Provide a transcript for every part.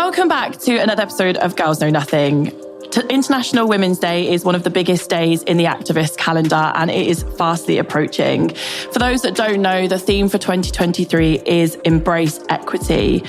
Welcome back to another episode of Girls Know Nothing. International Women's Day is one of the biggest days in the activist calendar, and it is fastly approaching. For those that don't know, the theme for 2023 is Embrace Equity.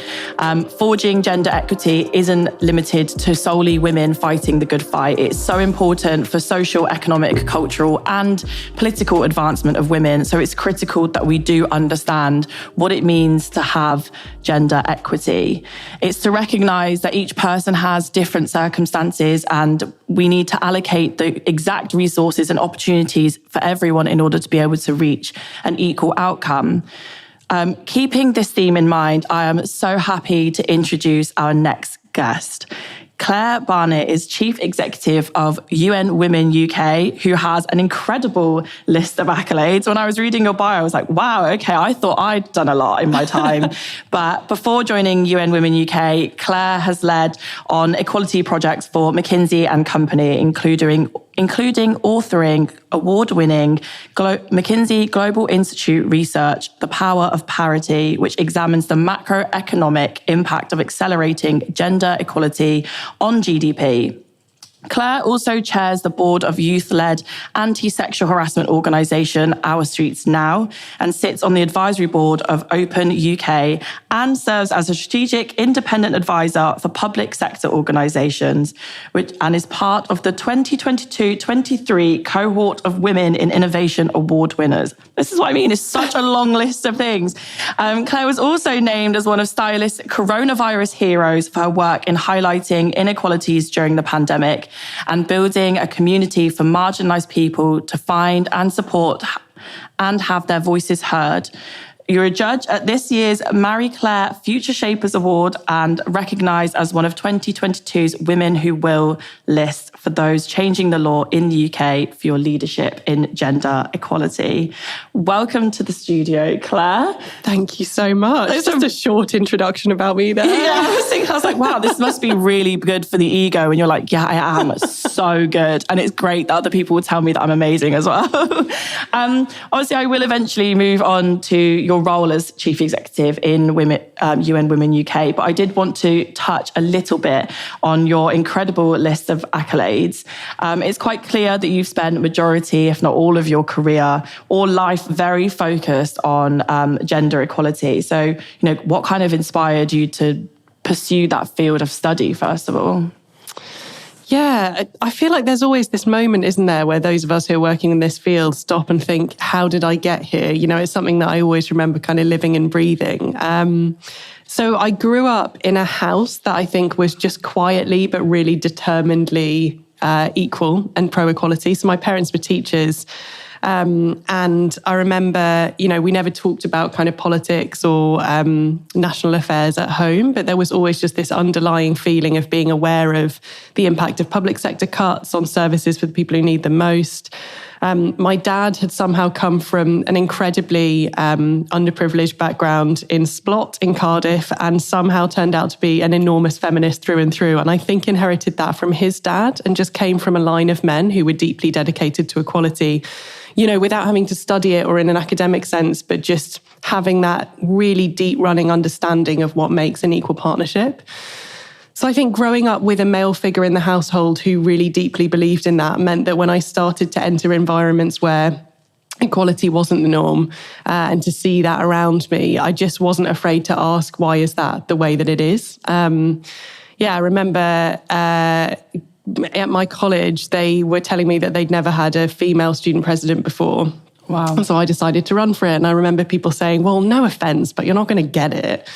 Forging gender equity isn't limited to solely women fighting the good fight. It's so important for social, economic, cultural, and political advancement of women. So it's critical that we do understand what it means to have gender equity. It's to recognise that each person has different circumstances, and we need to allocate the exact resources and opportunities for everyone in order to be able to reach an equal outcome. Keeping this theme in mind, I am so happy to introduce our next guest. Claire Barnett is Chief Executive of UN Women UK, who has an incredible list of accolades. When I was reading your bio, I was like, wow, okay, I thought I'd done a lot in my time. But before joining UN Women UK, Claire has led on equality projects for McKinsey and Company, including authoring award-winning McKinsey Global Institute research, The Power of Parity, which examines the macroeconomic impact of accelerating gender equality on GDP. Claire also chairs the board of youth-led anti-sexual harassment organisation Our Streets Now, and sits on the advisory board of Open UK, and serves as a strategic independent advisor for public sector organisations, and is part of the 2022-23 cohort of Women in Innovation Award winners. This is what I mean, it's such a long list of things. Claire was also named as one of Stylist's coronavirus heroes for her work in highlighting inequalities during the pandemic and building a community for marginalised people to find and support and have their voices heard. You're a judge at this year's Marie Claire Future Shapers Award and recognised as one of 2022's Women Who Will list for those changing the law in the UK for your leadership in gender equality. Welcome to the studio, Claire. Thank you so much. It's just a short introduction about me there. Yeah, I was like, wow, this must be really good for the ego. And you're like, yeah, I am so good. And it's great that other people will tell me that I'm amazing as well. Obviously, I will eventually move on to your role as Chief Executive in UN Women UK, but I did want to touch a little bit on your incredible list of accolades. It's quite clear that you've spent majority, if not all of your career or life very focused on gender equality. So, what kind of inspired you to pursue that field of study, first of all? Yeah, I feel like there's always this moment, isn't there, where those of us who are working in this field stop and think, how did I get here? It's something that I always remember kind of living and breathing. So I grew up in a house that I think was just quietly but really determinedly equal and pro-equality. So my parents were teachers. And I remember, we never talked about kind of politics or national affairs at home, but there was always just this underlying feeling of being aware of the impact of public sector cuts on services for the people who need them most. My dad had somehow come from an incredibly underprivileged background in Splot in Cardiff, and somehow turned out to be an enormous feminist through and through. And I think inherited that from his dad, and just came from a line of men who were deeply dedicated to equality, without having to study it or in an academic sense, but just having that really deep running understanding of what makes an equal partnership. So I think growing up with a male figure in the household who really deeply believed in that meant that when I started to enter environments where equality wasn't the norm, and to see that around me, I just wasn't afraid to ask, why is that the way that it is? I remember at my college, they were telling me that they'd never had a female student president before. Wow. And so I decided to run for it. And I remember people saying, well, no offense, but you're not going to get it.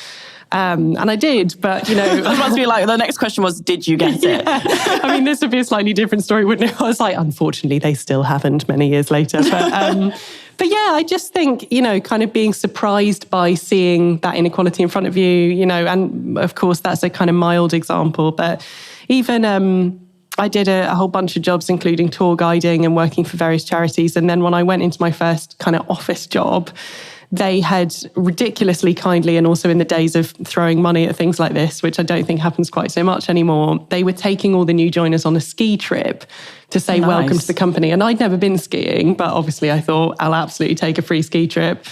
And I did, but, It must be like, the next question was, did you get it? Yeah. I mean, this would be a slightly different story, wouldn't it? I was like, unfortunately, they still haven't many years later. But yeah, I just think, kind of being surprised by seeing that inequality in front of you, and of course, that's a kind of mild example. But even I did a whole bunch of jobs, including tour guiding and working for various charities. And then when I went into my first kind of office job, they had ridiculously kindly, and also in the days of throwing money at things like this, which I don't think happens quite so much anymore, they were taking all the new joiners on a ski trip to say welcome to the company. And I'd never been skiing, but obviously I thought I'll absolutely take a free ski trip.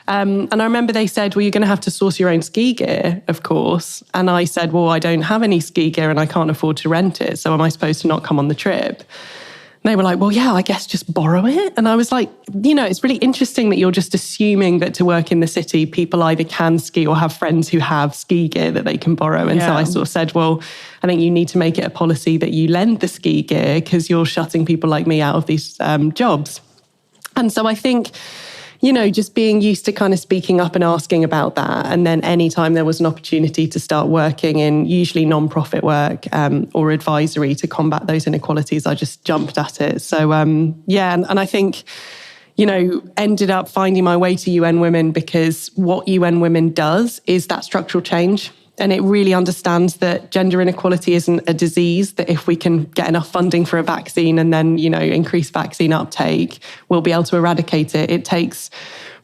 And I remember they said, well, you're going to have to source your own ski gear, of course. And I said, well, I don't have any ski gear and I can't afford to rent it. So am I supposed to not come on the trip? They were like, well, yeah, I guess just borrow it. And I was like, it's really interesting that you're just assuming that to work in the city, people either can ski or have friends who have ski gear that they can borrow. And so I sort of said, well, I think you need to make it a policy that you lend the ski gear because you're shutting people like me out of these jobs. And so I think, just being used to kind of speaking up and asking about that. And then anytime there was an opportunity to start working in usually non-profit work or advisory to combat those inequalities, I just jumped at it. So, and I think, ended up finding my way to UN Women because what UN Women does is that structural change. And it really understands that gender inequality isn't a disease, that if we can get enough funding for a vaccine and then, increase vaccine uptake, we'll be able to eradicate it. It takes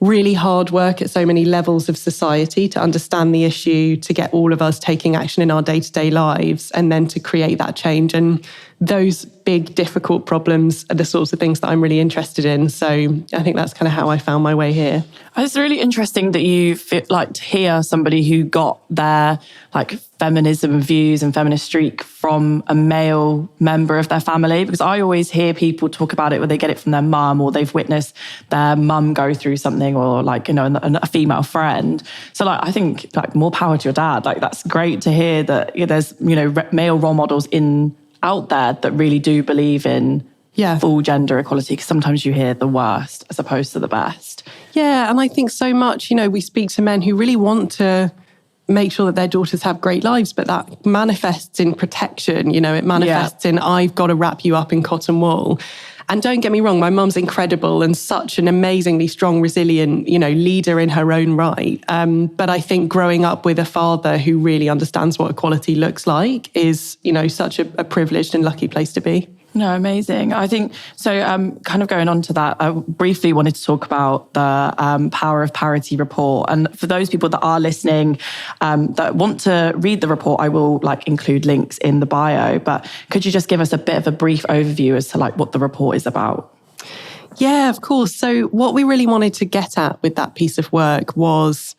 really hard work at so many levels of society to understand the issue, to get all of us taking action in our day-to-day lives, and then to create that change. And those big, difficult problems are the sorts of things that I'm really interested in. So I think that's kind of how I found my way here. It's really interesting that you to hear somebody who got their feminism views and feminist streak from a male member of their family, because I always hear people talk about it where they get it from their mum or they've witnessed their mum go through something or a female friend. So I think more power to your dad. That's great to hear that there's male role models out there that really do believe in full gender equality, because sometimes you hear the worst as opposed to the best. Yeah, and I think so much, we speak to men who really want to make sure that their daughters have great lives, but that manifests in protection, it manifests in I've got to wrap you up in cotton wool. And don't get me wrong, my mum's incredible and such an amazingly strong, resilient, leader in her own right. But I think growing up with a father who really understands what equality looks like is, such a privileged and lucky place to be. No, amazing. I think, so kind of going on to that, I briefly wanted to talk about the Power of Parity report. And for those people that are listening that want to read the report, I will include links in the bio. But could you just give us a bit of a brief overview as to what the report is about? Yeah, of course. So what we really wanted to get at with that piece of work was,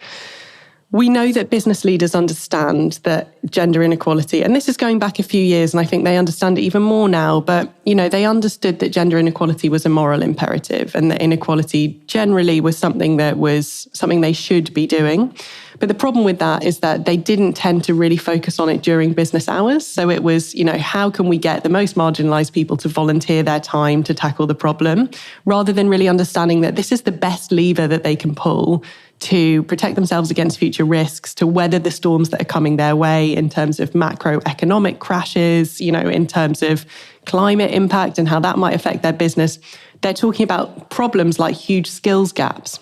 we know that business leaders understand that gender inequality, and this is going back a few years, and I think they understand it even more now, but, they understood that gender inequality was a moral imperative and that inequality generally was something they should be doing. But the problem with that is that they didn't tend to really focus on it during business hours. So it was, how can we get the most marginalized people to volunteer their time to tackle the problem, rather than really understanding that this is the best lever that they can pull to protect themselves against future risks, to weather the storms that are coming their way in terms of macroeconomic crashes, in terms of climate impact and how that might affect their business. They're talking about problems like huge skills gaps,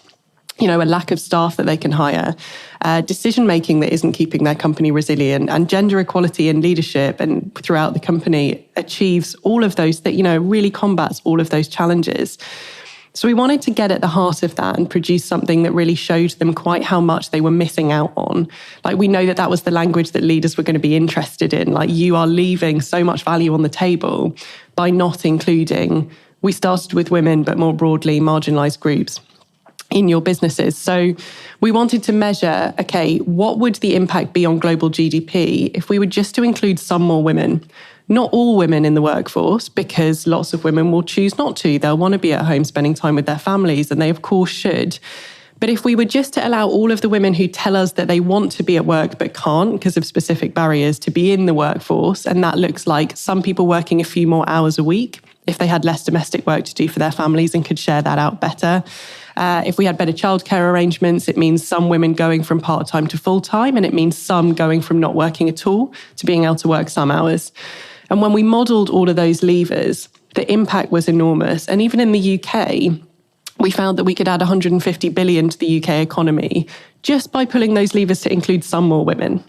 a lack of staff that they can hire, decision-making that isn't keeping their company resilient, and gender equality in leadership and throughout the company achieves all of those that, really combats all of those challenges. So we wanted to get at the heart of that and produce something that really showed them quite how much they were missing out on. We know that was the language that leaders were going to be interested in. You are leaving so much value on the table by not including, we started with women, but more broadly, marginalized groups in your businesses. So we wanted to measure, what would the impact be on global GDP if we were just to include some more women? Not all women in the workforce, because lots of women will choose not to. They'll want to be at home spending time with their families, and they of course should. But if we were just to allow all of the women who tell us that they want to be at work but can't because of specific barriers to be in the workforce, and that looks like some people working a few more hours a week if they had less domestic work to do for their families and could share that out better. If we had better childcare arrangements, it means some women going from part-time to full-time, and it means some going from not working at all to being able to work some hours. And when we modelled all of those levers, the impact was enormous. And even in the UK, we found that we could add 150 billion to the UK economy just by pulling those levers to include some more women.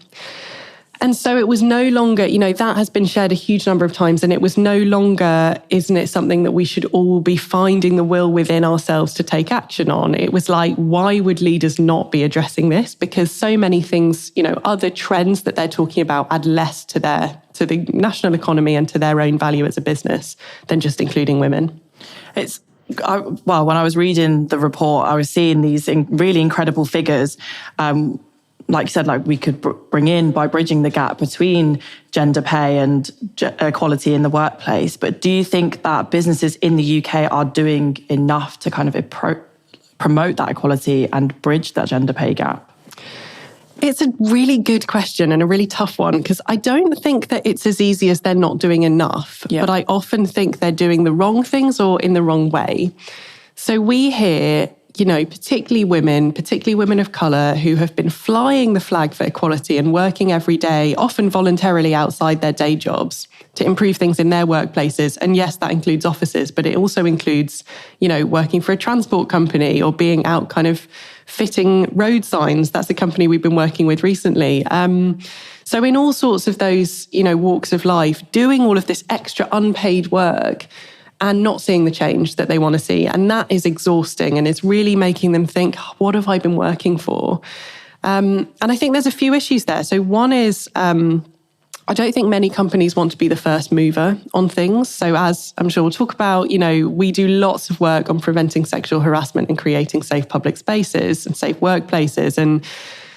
And so it was no longer, that has been shared a huge number of times, and it was no longer, isn't it something that we should all be finding the will within ourselves to take action on? It was why would leaders not be addressing this? Because so many things, other trends that they're talking about add less to the national economy and to their own value as a business than just including women. It's when I was reading the report, I was seeing these really incredible figures. Like you said, like we could bring in by bridging the gap between gender pay and equality in the workplace. But do you think that businesses in the UK are doing enough to kind of promote that equality and bridge that gender pay gap? It's a really good question and a really tough one, because I don't think that it's as easy as they're not doing enough, but I often think they're doing the wrong things or in the wrong way. So we hear, particularly women of colour who have been flying the flag for equality and working every day, often voluntarily outside their day jobs, to improve things in their workplaces. And yes, that includes offices, but it also includes, working for a transport company or being out kind of fitting road signs. That's the company we've been working with recently. So in all sorts of those, walks of life, doing all of this extra unpaid work and not seeing the change that they want to see. And that is exhausting, and it's really making them think, what have I been working for? And I think there's a few issues there. So one is, I don't think many companies want to be the first mover on things. So as I'm sure we'll talk about, we do lots of work on preventing sexual harassment and creating safe public spaces and safe workplaces. And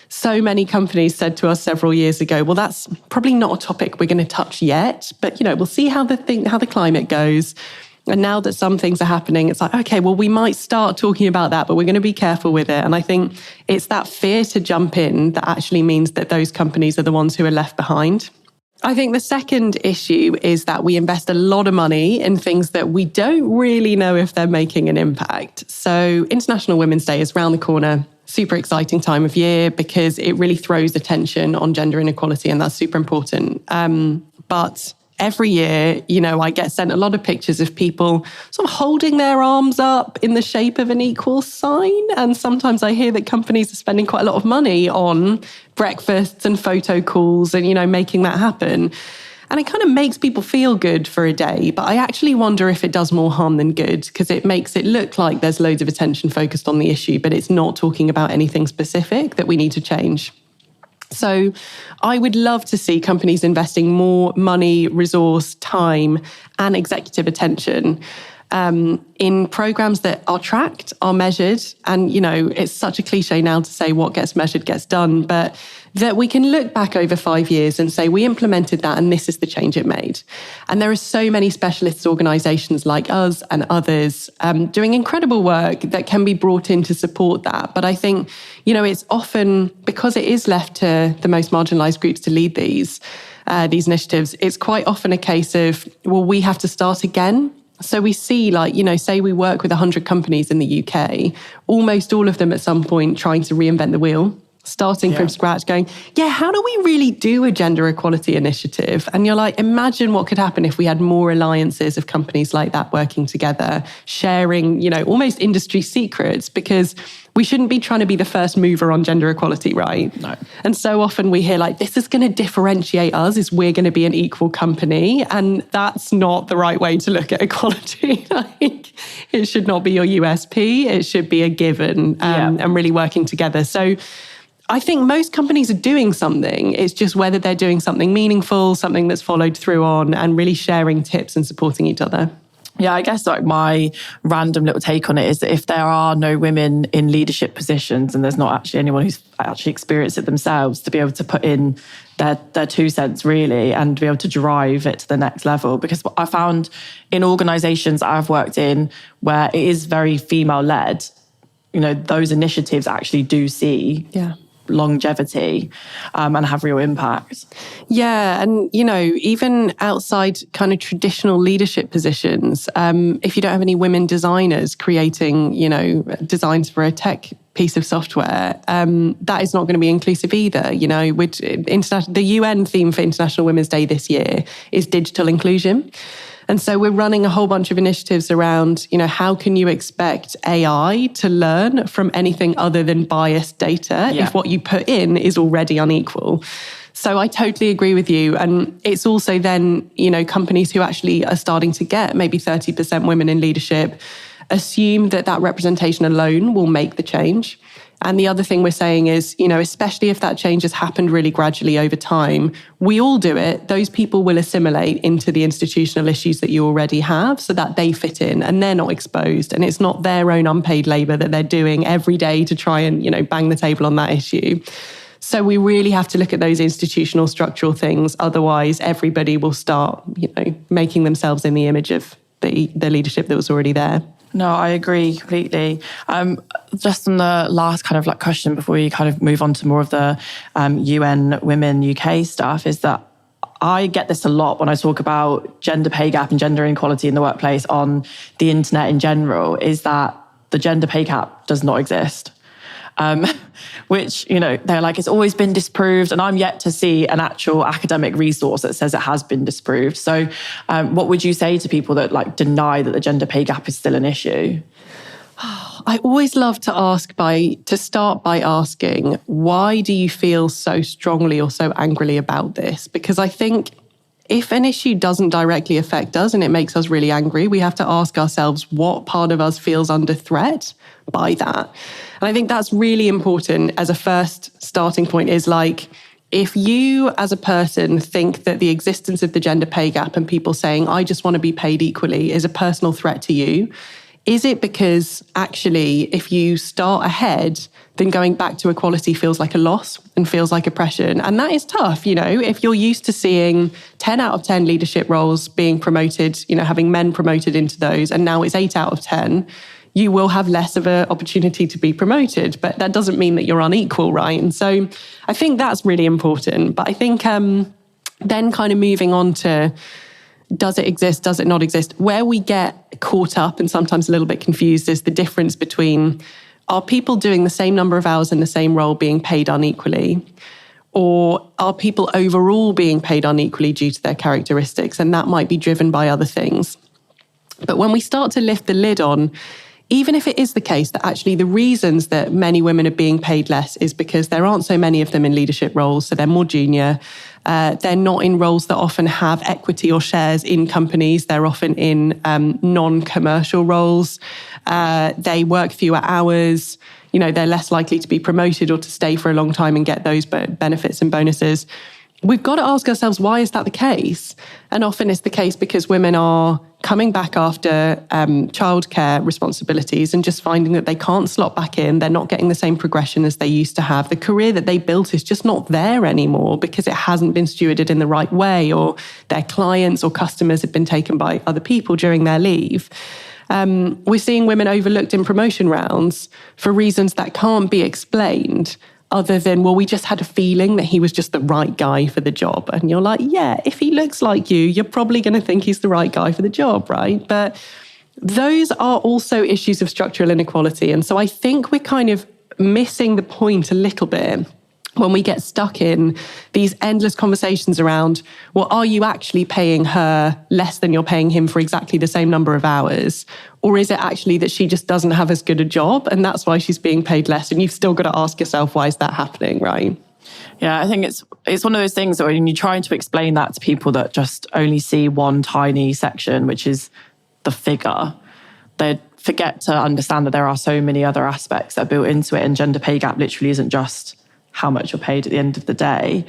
so many companies said to us several years ago, well, that's probably not a topic we're going to touch yet, but we'll see how the climate goes. And now that some things are happening, it's like, okay, well, we might start talking about that, but we're going to be careful with it. And I think it's that fear to jump in that actually means that those companies are the ones who are left behind. I think the second issue is that we invest a lot of money in things that we don't really know if they're making an impact. So International Women's Day is around the corner. Super exciting time of year because it really throws attention on gender inequality, and that's super important. But every year, I get sent a lot of pictures of people sort of holding their arms up in the shape of an equal sign. And sometimes I hear that companies are spending quite a lot of money on breakfasts and photo calls and, making that happen. And it kind of makes people feel good for a day. But I actually wonder if it does more harm than good, because it makes it look like there's loads of attention focused on the issue, but it's not talking about anything specific that we need to change. So I would love to see companies investing more money, resource, time, and executive attention in programs that are tracked, are measured. And, it's such a cliche now to say what gets measured gets done, but that we can look back over 5 years and say, we implemented that and this is the change it made. And there are so many specialist organisations like us and others doing incredible work that can be brought in to support that. But I think, it's often, because it is left to the most marginalised groups to lead these initiatives, it's quite often a case of, well, we have to start again. So we see, say we work with 100 companies in the UK, almost all of them at some point trying to reinvent the wheel, starting from scratch, going, how do we really do a gender equality initiative? And you're like, imagine what could happen if we had more alliances of companies like that working together, sharing, almost industry secrets, because we shouldn't be trying to be the first mover on gender equality, right? No. And so often we hear this is going to differentiate us, is we're going to be an equal company. And that's not the right way to look at equality. It should not be your USP. It should be a given and really working together. So I think most companies are doing something. It's just whether they're doing something meaningful, something that's followed through on, and really sharing tips and supporting each other. Yeah, I guess my random little take on it is that if there are no women in leadership positions and there's not actually anyone who's actually experienced it themselves to be able to put in their 2 cents really and be able to drive it to the next level. Because I found in organisations I've worked in where it is very female-led, those initiatives actually do see longevity and have real impact. Yeah, and even outside kind of traditional leadership positions, if you don't have any women designers creating designs for a tech piece of software, that is not going to be inclusive either. With the UN theme for International Women's Day this year is digital inclusion. And so we're running a whole bunch of initiatives around, how can you expect AI to learn from anything other than biased data if what you put in is already unequal? So I totally agree with you. And it's also then, companies who actually are starting to get maybe 30% women in leadership assume that representation alone will make the change. And the other thing we're saying is, especially if that change has happened really gradually over time, we all do it. Those people will assimilate into the institutional issues that you already have so that they fit in and they're not exposed. And it's not their own unpaid labour that they're doing every day to try and, bang the table on that issue. So we really have to look at those institutional structural things. Otherwise, everybody will start, making themselves in the image of the leadership that was already there. No, I agree completely. Just on the last kind of question before we kind of move on to more of the UN Women UK stuff is that I get this a lot when I talk about gender pay gap and gender inequality in the workplace on the internet in general, is that the gender pay gap does not exist. Which, they're like, it's always been disproved. And I'm yet to see an actual academic resource that says it has been disproved. So what would you say to people that deny that the gender pay gap is still an issue? I always love to start by asking, why do you feel so strongly or so angrily about this? Because I think if an issue doesn't directly affect us and it makes us really angry, we have to ask ourselves what part of us feels under threat by that. And I think that's really important as a first starting point is if you as a person think that the existence of the gender pay gap and people saying, I just want to be paid equally is a personal threat to you, is it because actually if you start ahead, then going back to equality feels like a loss and feels like oppression? And that is tough, if you're used to seeing 10 out of 10 leadership roles being promoted, having men promoted into those, and now it's 8 out of 10, you will have less of an opportunity to be promoted. But that doesn't mean that you're unequal, right? And so I think that's really important. But I think then kind of moving on to, does it exist? Does it not exist? Where we get caught up and sometimes a little bit confused is the difference between, are people doing the same number of hours in the same role being paid unequally? Or are people overall being paid unequally due to their characteristics? And that might be driven by other things. But when we start to lift the lid on, even if it is the case that actually the reasons that many women are being paid less is because there aren't so many of them in leadership roles, so they're more junior, they're not in roles that often have equity or shares in companies, they're often in non-commercial roles, they work fewer hours, they're less likely to be promoted or to stay for a long time and get those benefits and bonuses. We've got to ask ourselves, why is that the case? And often it's the case because women are coming back after childcare responsibilities and just finding that they can't slot back in. They're not getting the same progression as they used to have. The career that they built is just not there anymore because it hasn't been stewarded in the right way, or their clients or customers have been taken by other people during their leave. We're seeing women overlooked in promotion rounds for reasons that can't be explained, other than, well, we just had a feeling that he was just the right guy for the job. And you're like, yeah, if he looks like you're probably going to think he's the right guy for the job, right? But those are also issues of structural inequality. And so I think we're kind of missing the point a little bit when we get stuck in these endless conversations around, well, are you actually paying her less than you're paying him for exactly the same number of hours? Or is it actually that she just doesn't have as good a job and that's why she's being paid less? And you've still got to ask yourself, why is that happening, right? Yeah, I think it's one of those things that when you're trying to explain that to people that just only see one tiny section, which is the figure, they forget to understand that there are so many other aspects that are built into it, and gender pay gap literally isn't just how much you're paid at the end of the day.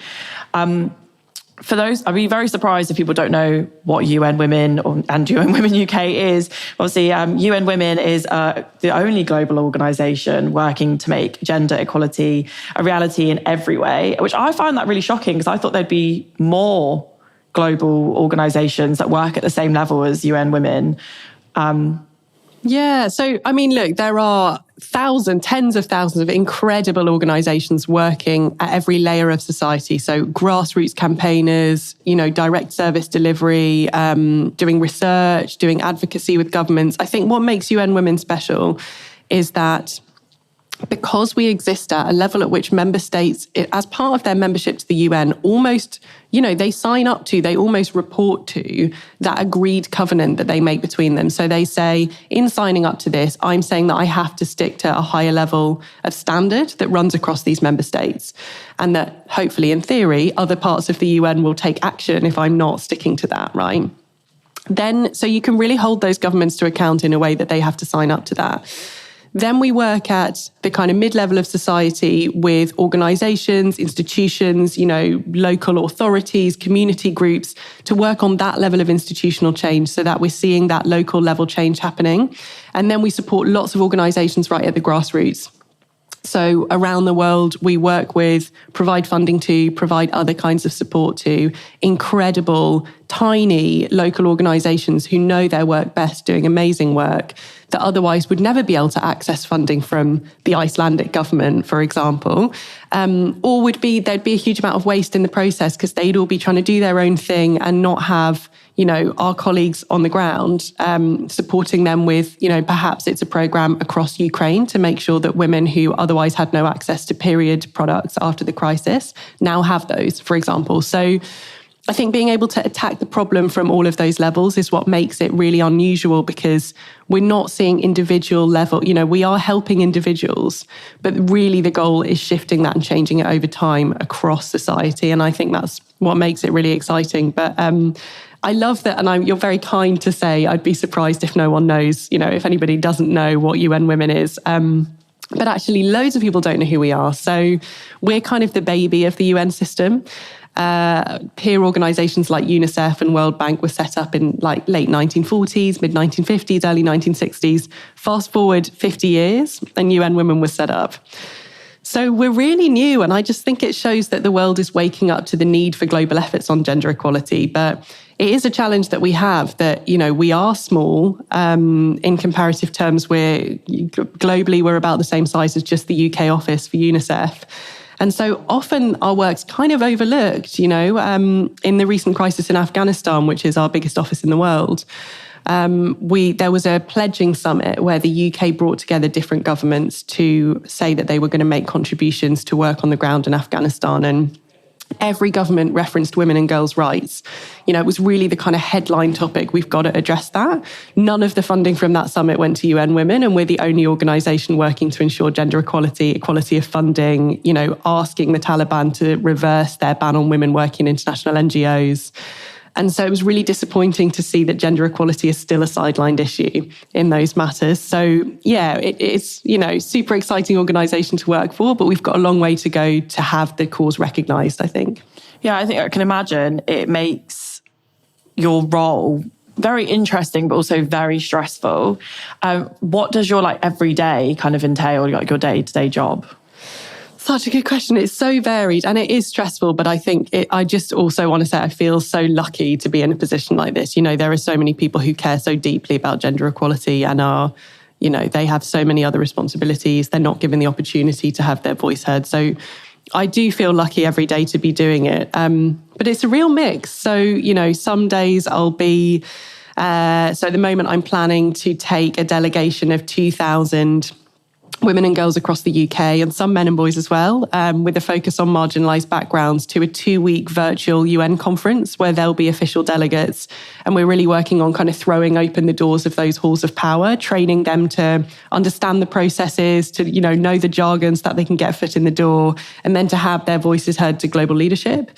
For those, I'd be very surprised if people don't know what UN Women and UN Women UK is. Obviously, UN Women is the only global organisation working to make gender equality a reality in every way, which I find that really shocking because I thought there'd be more global organisations that work at the same level as UN Women. Yeah. So, I mean, look, there are tens of thousands of incredible organisations working at every layer of society. So grassroots campaigners, direct service delivery, doing research, doing advocacy with governments. I think what makes UN Women special is that because we exist at a level at which member states, as part of their membership to the UN, almost, they sign up to, they almost report to that agreed covenant that they make between them. So they say, in signing up to this, I'm saying that I have to stick to a higher level of standard that runs across these member states. And that hopefully, in theory, other parts of the UN will take action if I'm not sticking to that, right? So you can really hold those governments to account in a way that they have to sign up to that. Then we work at the kind of mid-level of society with organisations, institutions, local authorities, community groups, to work on that level of institutional change so that we're seeing that local level change happening. And then we support lots of organisations right at the grassroots. So around the world, we work with, provide funding to, provide other kinds of support to incredible, tiny local organisations who know their work best, doing amazing work that otherwise would never be able to access funding from the Icelandic government, for example. Or there'd be a huge amount of waste in the process because they'd all be trying to do their own thing and not have our colleagues on the ground, supporting them with, perhaps it's a program across Ukraine to make sure that women who otherwise had no access to period products after the crisis now have those, for example. So I think being able to attack the problem from all of those levels is what makes it really unusual, because we're not seeing individual level, we are helping individuals, but really the goal is shifting that and changing it over time across society. And I think that's what makes it really exciting. But I love that, and you're very kind to say I'd be surprised if no one knows, if anybody doesn't know what UN Women is. But actually loads of people don't know who we are. So we're kind of the baby of the UN system. Peer organisations like UNICEF and World Bank were set up in late 1940s, mid 1950s, early 1960s. Fast forward 50 years and UN Women was set up. So we're really new, and I just think it shows that the world is waking up to the need for global efforts on gender equality. But it is a challenge that we have, that, we are small. In comparative terms, globally, we're about the same size as just the UK office for UNICEF. And so often our work's kind of overlooked, in the recent crisis in Afghanistan, which is our biggest office in the world. There was a pledging summit where the UK brought together different governments to say that they were going to make contributions to work on the ground in Afghanistan. And every government referenced women and girls' rights. It was really the kind of headline topic. We've got to address that. None of the funding from that summit went to UN Women, and we're the only organisation working to ensure gender equality of funding, asking the Taliban to reverse their ban on women working in international NGOs. And so it was really disappointing to see that gender equality is still a sidelined issue in those matters. So yeah, it's, super exciting organisation to work for, but we've got a long way to go to have the cause recognised, I think. Yeah, I think I can imagine it makes your role very interesting, but also very stressful. What does your everyday kind of entail, your day-to-day job? Such a good question. It's so varied and it is stressful, but I think I just also want to say I feel so lucky to be in a position like this. There are so many people who care so deeply about gender equality and are, they have so many other responsibilities. They're not given the opportunity to have their voice heard. So I do feel lucky every day to be doing it. But it's a real mix. So, some days I'll be, so at the moment I'm planning to take a delegation of 2,000 women and girls across the UK, and some men and boys as well, with a focus on marginalised backgrounds, to a 2-week virtual UN conference where there'll be official delegates. And we're really working on kind of throwing open the doors of those halls of power, training them to understand the processes, to, know the jargon so that they can get a foot in the door, and then to have their voices heard to global leadership.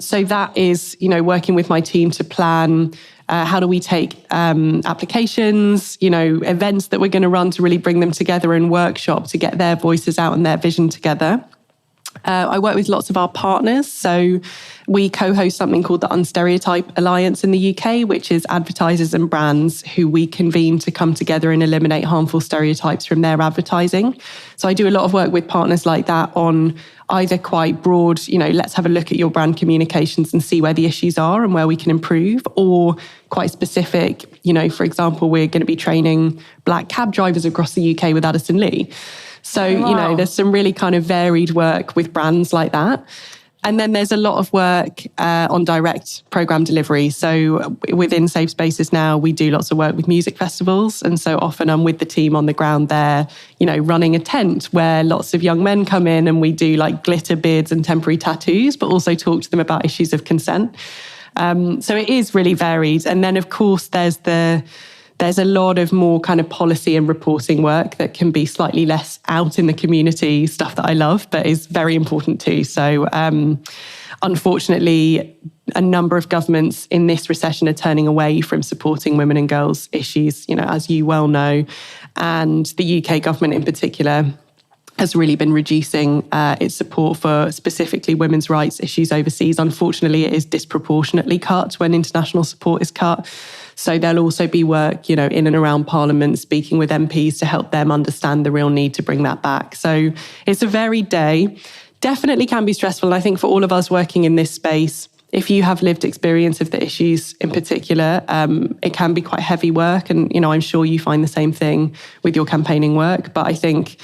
So that is, working with my team to plan how do we take applications, events that we're going to run to really bring them together and workshop to get their voices out and their vision together. I work with lots of our partners. So we co-host something called the Unstereotype Alliance in the UK, which is advertisers and brands who we convene to come together and eliminate harmful stereotypes from their advertising. So I do a lot of work with partners like that on either quite broad, let's have a look at your brand communications and see where the issues are and where we can improve, or quite specific, for example, we're going to be training black cab drivers across the UK with Addison Lee. So, wow. There's some really kind of varied work with brands like that. And then there's a lot of work on direct program delivery. So within Safe Spaces now, we do lots of work with music festivals. And so often I'm with the team on the ground there, running a tent where lots of young men come in and we do glitter beards and temporary tattoos, but also talk to them about issues of consent. So it is really varied. And then, of course, there's a lot of more kind of policy and reporting work that can be slightly less out in the community, stuff that I love, but is very important too. So unfortunately, A number of governments in this recession are turning away from supporting women and girls issues, as you well know. And the UK government in particular has really been reducing its support for specifically women's rights issues overseas. Unfortunately, it is disproportionately cut when international support is cut. So there'll also be work, in and around Parliament, speaking with MPs to help them understand the real need to bring that back. So it's a varied day. Definitely can be stressful. And I think for all of us working in this space, if you have lived experience of the issues in particular, it can be quite heavy work. And, I'm sure you find the same thing with your campaigning work. But I think,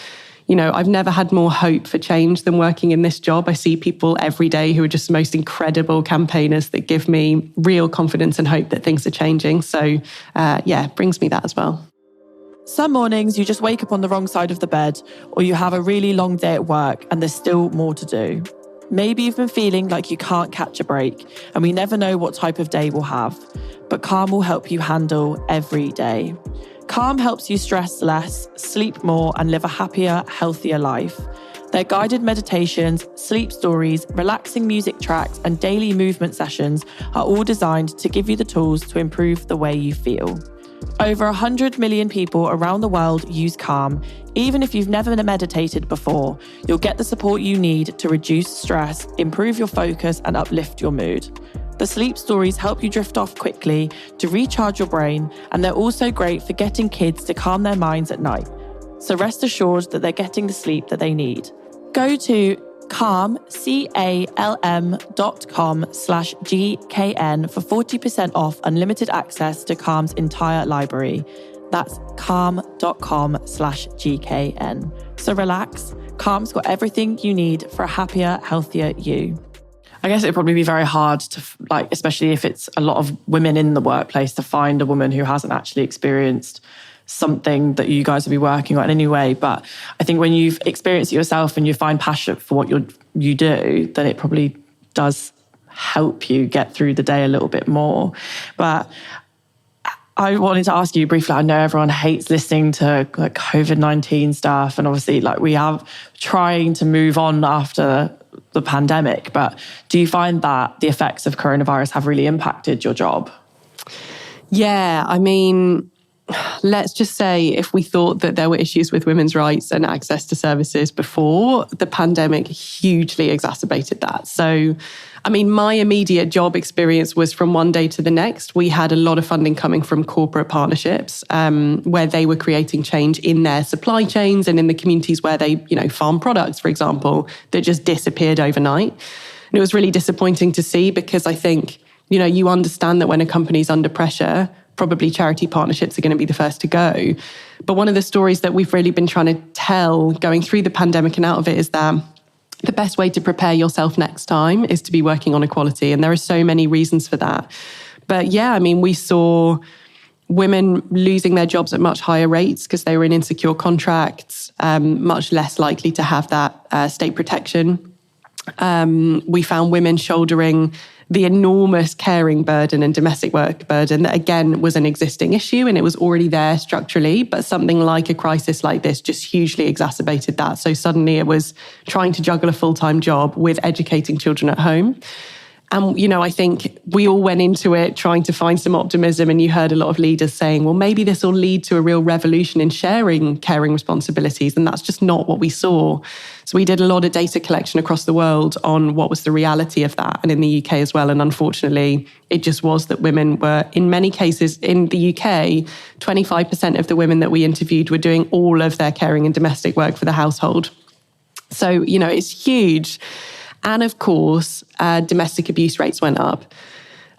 I've never had more hope for change than working in this job. I see people every day who are just the most incredible campaigners that give me real confidence and hope that things are changing. So, it brings me that as well. Some mornings you just wake up on the wrong side of the bed, or you have a really long day at work and there's still more to do. Maybe you've been feeling like you can't catch a break, and we never know what type of day we'll have. But Calm will help you handle every day. Calm helps you stress less, sleep more, and live a happier, healthier life. Their guided meditations, sleep stories, relaxing music tracks, and daily movement sessions are all designed to give you the tools to improve the way you feel. Over 100 million people around the world use Calm. Even if you've never meditated before, you'll get the support you need to reduce stress, improve your focus, and uplift your mood. The sleep stories help you drift off quickly to recharge your brain, and they're also great for getting kids to calm their minds at night. So rest assured that they're getting the sleep that they need. Go to calm.com/GKN for 40% off unlimited access to Calm's entire library. That's calm.com/GKN. So relax, Calm's got everything you need for a happier, healthier you. I guess it'd probably be very hard to, especially if it's a lot of women in the workplace, to find a woman who hasn't actually experienced something that you guys will be working on anyway. But I think when you've experienced it yourself and you find passion for what you do, then it probably does help you get through the day a little bit more. But I wanted to ask you briefly, I know everyone hates listening to COVID-19 stuff, and obviously we have trying to move on after the pandemic, but do you find that the effects of coronavirus have really impacted your job? Yeah, let's just say if we thought that there were issues with women's rights and access to services before, the pandemic hugely exacerbated that. So, my immediate job experience was from one day to the next. We had a lot of funding coming from corporate partnerships where they were creating change in their supply chains and in the communities where they, farm products, for example, that just disappeared overnight. And it was really disappointing to see because I think, you understand that when a company's under pressure, probably charity partnerships are going to be the first to go. But one of the stories that we've really been trying to tell going through the pandemic and out of it is that the best way to prepare yourself next time is to be working on equality. And there are so many reasons for that. But we saw women losing their jobs at much higher rates because they were in insecure contracts, much less likely to have that state protection. We found women shouldering the enormous caring burden and domestic work burden that, again, was an existing issue and it was already there structurally, but something like a crisis like this just hugely exacerbated that. So suddenly it was trying to juggle a full-time job with educating children at home. And, I think we all went into it trying to find some optimism, and you heard a lot of leaders saying, well, maybe this will lead to a real revolution in sharing caring responsibilities. And that's just not what we saw. So we did a lot of data collection across the world on what was the reality of that, and in the UK as well. And unfortunately, it just was that women were, in many cases in the UK, 25% of the women that we interviewed were doing all of their caring and domestic work for the household. So, it's huge. And of course, domestic abuse rates went up.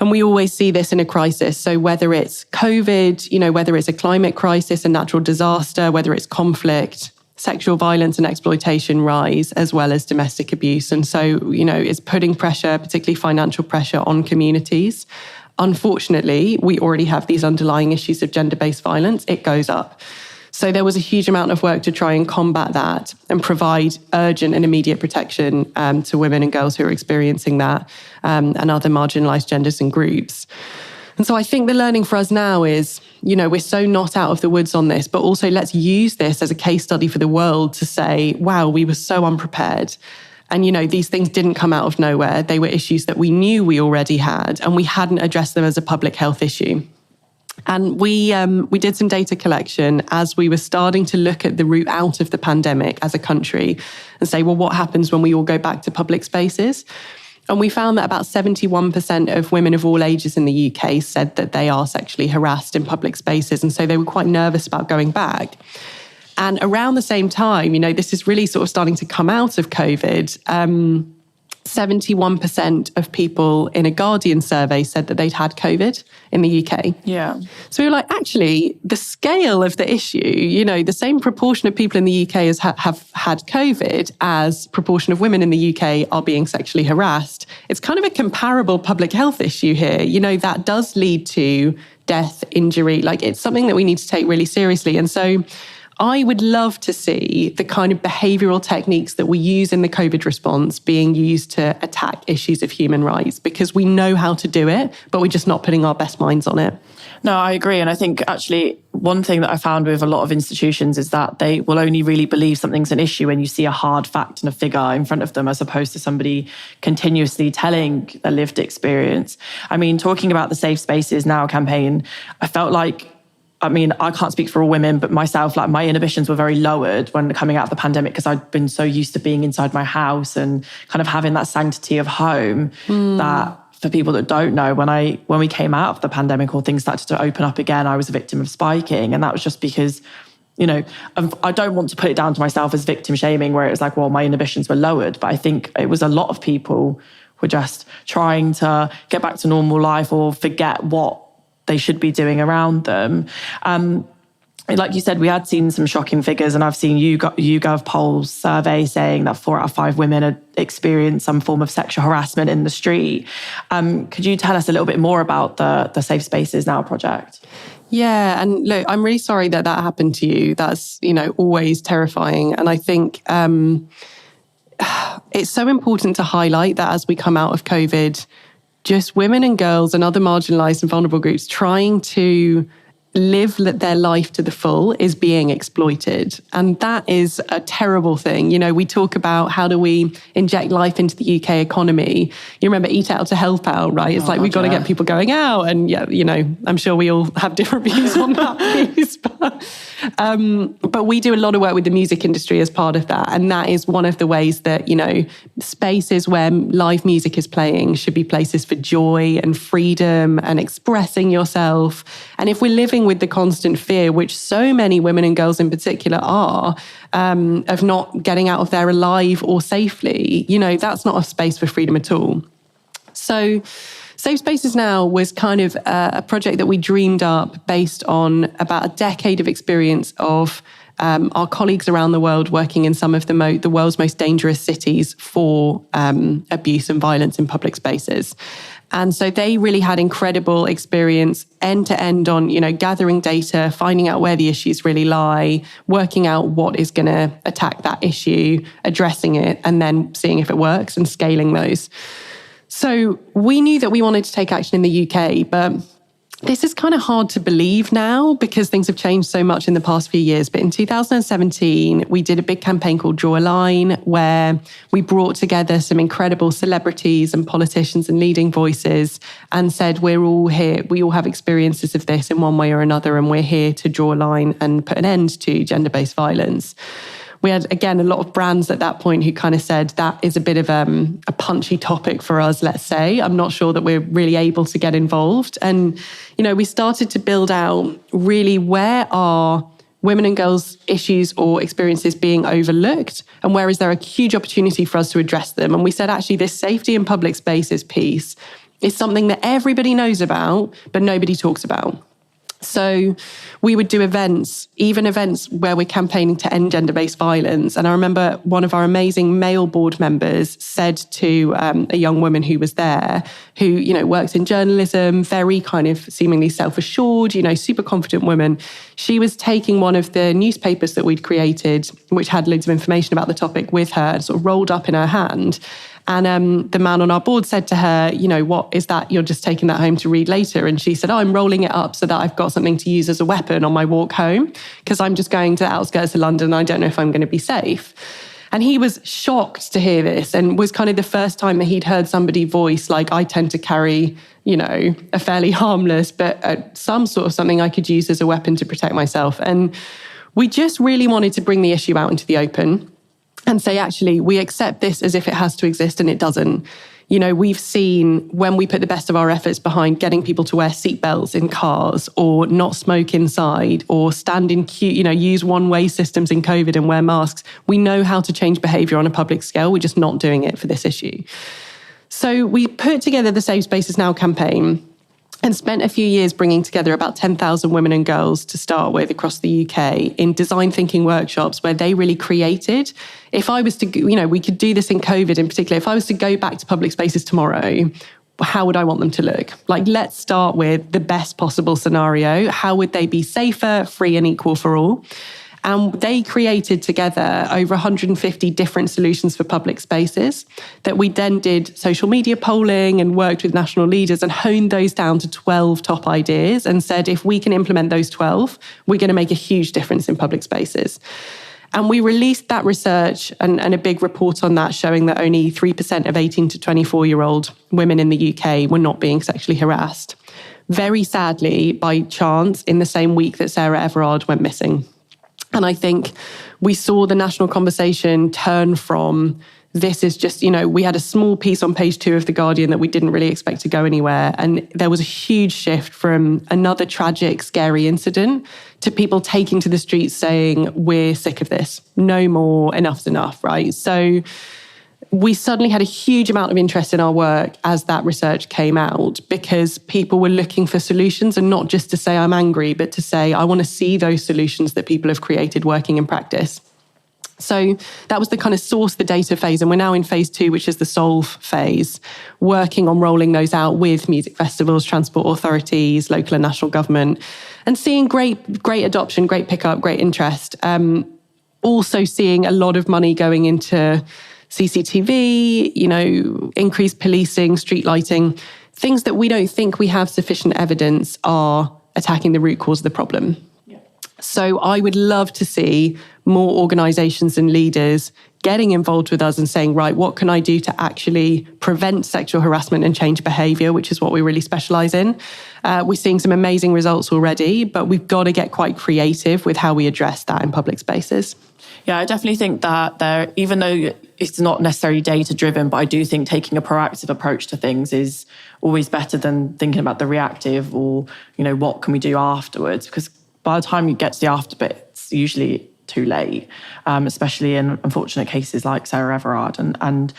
And we always see this in a crisis. So whether it's COVID, whether it's a climate crisis, a natural disaster, whether it's conflict, sexual violence and exploitation rise, as well as domestic abuse. And so, it's putting pressure, particularly financial pressure, on communities. Unfortunately, we already have these underlying issues of gender-based violence. It goes up. So there was a huge amount of work to try and combat that and provide urgent and immediate protection to women and girls who are experiencing that and other marginalised genders and groups. And so I think the learning for us now is, we're so not out of the woods on this, but also let's use this as a case study for the world to say, wow, we were so unprepared. And, these things didn't come out of nowhere. They were issues that we knew we already had, and we hadn't addressed them as a public health issue. And we did some data collection as we were starting to look at the route out of the pandemic as a country and say, well, what happens when we all go back to public spaces? And we found that about 71% of women of all ages in the UK said that they are sexually harassed in public spaces. And so they were quite nervous about going back. And around the same time, this is really sort of starting to come out of COVID. 71% of people in a Guardian survey said that they'd had COVID in the UK. Yeah. So we were like, actually, the scale of the issue, the same proportion of people in the UK have had COVID as proportion of women in the UK are being sexually harassed. It's kind of a comparable public health issue here. That does lead to death, injury. Like, it's something that we need to take really seriously. And so I would love to see the kind of behavioural techniques that we use in the COVID response being used to attack issues of human rights, because we know how to do it, but we're just not putting our best minds on it. No, I agree. And I think actually one thing that I found with a lot of institutions is that they will only really believe something's an issue when you see a hard fact and a figure in front of them, as opposed to somebody continuously telling their lived experience. I mean, talking about the Safe Spaces Now campaign, I felt like, I can't speak for all women, but myself, like, my inhibitions were very lowered when coming out of the pandemic, because I'd been so used to being inside my house and kind of having that sanctity of home that, for people that don't know, when we came out of the pandemic or things started to open up again, I was a victim of spiking. And that was just because, I don't want to put it down to myself as victim shaming, where it was like, well, my inhibitions were lowered. But I think it was a lot of people were just trying to get back to normal life or forget what they should be doing around them. Like you said, we had seen some shocking figures, and I've seen YouGov polls survey saying that 4 out of 5 women had experienced some form of sexual harassment in the street. Could you tell us a little bit more about the Safe Spaces Now project? Yeah, and look, I'm really sorry that happened to you. That's, always terrifying. And I think it's so important to highlight that as we come out of COVID, just women and girls and other marginalised and vulnerable groups trying to live their life to the full is being exploited. And that is a terrible thing. We talk about how do we inject life into the UK economy. You remember Eat Out to Help Out, right? It's we've got to get people going out. And yeah, I'm sure we all have different views on that piece. But we do a lot of work with the music industry as part of that. And that is one of the ways that, spaces where live music is playing should be places for joy and freedom and expressing yourself. And if we're living with the constant fear, which so many women and girls in particular are, of not getting out of there alive or safely, that's not a space for freedom at all. So Safe Spaces Now was kind of a project that we dreamed up based on about a decade of experience of our colleagues around the world working in some of the world's most dangerous cities for abuse and violence in public spaces. And so they really had incredible experience end to end on, gathering data, finding out where the issues really lie, working out what is going to attack that issue, addressing it, and then seeing if it works and scaling those. So we knew that we wanted to take action in the UK, but this is kind of hard to believe now because things have changed so much in the past few years. But in 2017, we did a big campaign called Draw a Line, where we brought together some incredible celebrities and politicians and leading voices and said, we're all here. We all have experiences of this in one way or another, and we're here to draw a line and put an end to gender-based violence. We had, again, a lot of brands at that point who kind of said that is a bit of a punchy topic for us, let's say. I'm not sure that we're really able to get involved. And, we started to build out really where are women and girls' issues or experiences being overlooked, and where is there a huge opportunity for us to address them. And we said, actually, this safety in public spaces piece is something that everybody knows about, but nobody talks about. So we would do events, even events where we're campaigning to end gender-based violence. And I remember one of our amazing male board members said to a young woman who was there, who, works in journalism, very kind of seemingly self-assured, super confident woman. She was taking one of the newspapers that we'd created, which had loads of information about the topic, with her, sort of rolled up in her hand. And the man on our board said to her, what is that? You're just taking that home to read later. And she said, I'm rolling it up so that I've got something to use as a weapon on my walk home, because I'm just going to the outskirts of London. I don't know if I'm going to be safe. And he was shocked to hear this, and was kind of the first time that he'd heard somebody voice, like, I tend to carry, a fairly harmless, but some sort of something I could use as a weapon to protect myself. And we just really wanted to bring the issue out into the open and say, actually, we accept this as if it has to exist, and it doesn't. We've seen when we put the best of our efforts behind getting people to wear seatbelts in cars, or not smoke inside, or stand in queue, use one-way systems in COVID and wear masks. We know how to change behaviour on a public scale. We're just not doing it for this issue. So we put together the Safe Spaces Now campaign and spent a few years bringing together about 10,000 women and girls to start with across the UK in design thinking workshops where they really created. If I was to, we could do this in COVID in particular. If I was to go back to public spaces tomorrow, how would I want them to look? Like, let's start with the best possible scenario. How would they be safer, free and equal for all? And they created together over 150 different solutions for public spaces that we then did social media polling and worked with national leaders and honed those down to 12 top ideas and said, if we can implement those 12, we're going to make a huge difference in public spaces. And we released that research and a big report on that, showing that only 3% of 18 to 24-year-old women in the UK were not being sexually harassed. Very sadly, by chance, in the same week that Sarah Everard went missing. And I think we saw the national conversation turn from, this is just, we had a small piece on page 2 of The Guardian that we didn't really expect to go anywhere. And there was a huge shift from another tragic, scary incident to people taking to the streets saying, we're sick of this. No more, enough's enough, right? So we suddenly had a huge amount of interest in our work as that research came out, because people were looking for solutions, and not just to say I'm angry, but to say I want to see those solutions that people have created working in practice. So that was the kind of source the data phase. And we're now in phase 2, which is the solve phase, working on rolling those out with music festivals, transport authorities, local and national government, and seeing great adoption, great pickup, great interest. Also seeing a lot of money going into CCTV, increased policing, street lighting, things that we don't think we have sufficient evidence are attacking the root cause of the problem. Yeah. So I would love to see more organisations and leaders getting involved with us and saying, right, what can I do to actually prevent sexual harassment and change behaviour, which is what we really specialise in. We're seeing some amazing results already, but we've got to get quite creative with how we address that in public spaces. Yeah, I definitely think that even though it's not necessarily data-driven, but I do think taking a proactive approach to things is always better than thinking about the reactive or, what can we do afterwards? Because by the time you get to the after bit, it's usually too late, especially in unfortunate cases like Sarah Everard and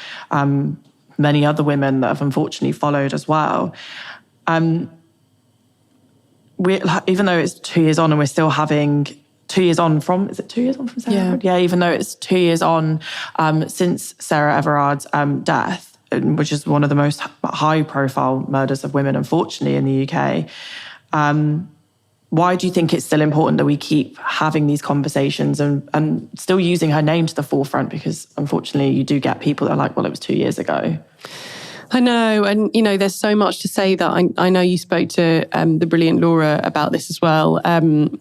many other women that have unfortunately followed as well. Even though it's 2 years on and we're still having... 2 years on from, is it 2 years on from Sarah Everard? Yeah, even though it's 2 years on since Sarah Everard's death, which is one of the most high-profile murders of women, unfortunately, in the UK. Why do you think it's still important that we keep having these conversations and still using her name to the forefront? Because unfortunately, you do get people that are like, well, it was 2 years ago. I know. And, there's so much to say that I know you spoke to the brilliant Laura about this as well.